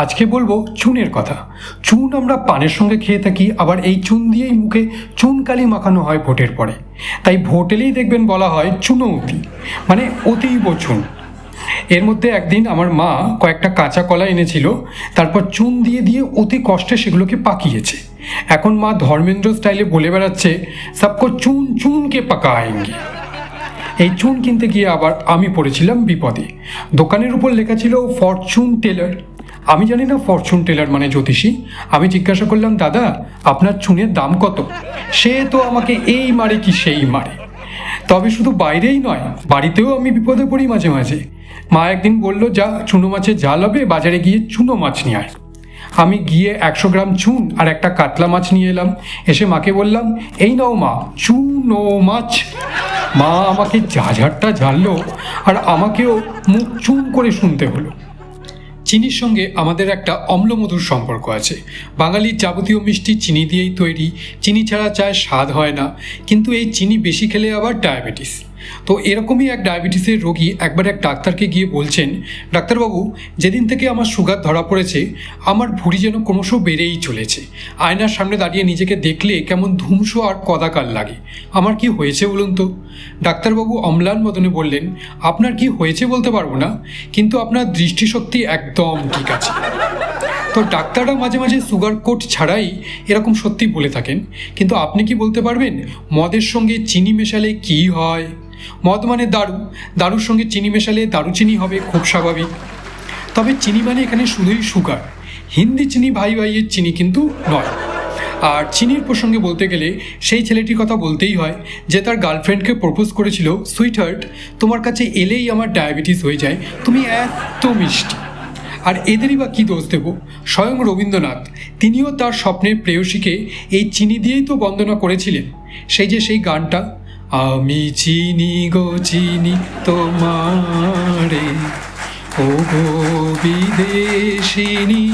আজকে বলবো চুনের কথা। চুন আমরা পানের সঙ্গে খেয়ে থাকি, আবার এই চুন দিয়েই মুখে চুনকালি মাখানো হয় ভোটের পরে। তাই ভোট এলেই দেখবেন বলা হয় চুনৌতি, মানে অতীব চুন। এর মধ্যে একদিন আমার মা কয়েকটা কাঁচা কলা এনেছিল, তারপর চুন দিয়ে দিয়ে অতি কষ্টে সেগুলোকে পাকিয়েছে। এখন মা ধর্মেন্দ্র স্টাইলে বলে বেড়াচ্ছে, সবকো চুন চুনকে পাকায়েঙ্গে। এই চুন কিনতে গিয়ে আবার আমি পড়েছিলাম বিপদে। দোকানের উপর লেখা ছিল ফরচুন টেলার। আমি জানি না ফরচুন টেলার মানে জ্যোতিষী। আমি জিজ্ঞাসা করলাম, দাদা আপনার চুনের দাম কত? সে তো আমাকে এই মারে কি সেই মারে। তবে শুধু বাইরেই নয়, বাড়িতেও আমি বিপদে পড়ি মাঝে মাঝে। মা একদিন বলল, যা চুনো মাছের জাল হবে, বাজারে গিয়ে চুনো মাছ নিয়ে আয়। আমি গিয়ে 100 গ্রাম চুন আর একটা কাতলা মাছ নিয়ে এলাম। এসে মাকে বললাম, এই নাও মা, চুনো মাছ। মা আমাকে ঝাঝারটা ঝাড়লো, আর আমাকেও মুখ চুন করে শুনতে হলো। চিনির সঙ্গে আমাদের একটা অম্লমধুর সম্পর্ক আছে। বাঙালির যাবতীয় মিষ্টি চিনি দিয়েই তৈরি। চিনি ছাড়া চায় স্বাদ হয় না। কিন্তু এই চিনি বেশি খেলে আবার ডায়াবেটিস। তো এরকমই এক ডায়াবেটিসের রোগী একবার এক ডাক্তারকে গিয়ে বলছেন, ডাক্তারবাবু, যেদিন থেকে আমার সুগার ধরা পড়েছে আমার ভুঁড়ি যেন ক্রমশ বেড়েই চলেছে। আয়নার সামনে দাঁড়িয়ে নিজেকে দেখলে কেমন ধুমসো আর কদাকার লাগে। আমার কি হয়েছে বলুন তো? ডাক্তারবাবু অম্লান বদনে বললেন, আপনার কি হয়েছে বলতে পারবো না, কিন্তু আপনার দৃষ্টিশক্তি একদম ঠিক আছে। তো ডাক্তাররা মাঝে মাঝে সুগার কোট ছাড়াই এরকম সত্যি বলে থাকেন। কিন্তু আপনি কি বলতে পারবেন মদের সঙ্গে চিনি মেশালে কি হয়? মদ মানে দারু, দারুর সঙ্গে চিনি মেশালে দারুচিনি হবে, খুব স্বাভাবিক। তবে চিনি মানে এখানে শুধুই সুগার, হিন্দি চিনি ভাই ভাইয়ের চিনি কিন্তু নয়। আর চিনির প্রসঙ্গে বলতে গেলে সেই ছেলেটির কথা বলতেই হয় যে তার গার্লফ্রেন্ডকে প্রপোজ করেছিল, সুইট হার্ট, তোমার কাছে এলেই আমার ডায়াবেটিস হয়ে যায়, তুমি এত মিষ্টি। আর এদেরই বা কী দোষ দেব? স্বয়ং রবীন্দ্রনাথ, তিনিও তার স্বপ্নের প্রেয়সীকে এই চিনি দিয়েই তো বন্দনা করেছিলেন। সেই গানটা, আমি চিনি গো চিনি তোমারে, ও গো বিদেশিনী।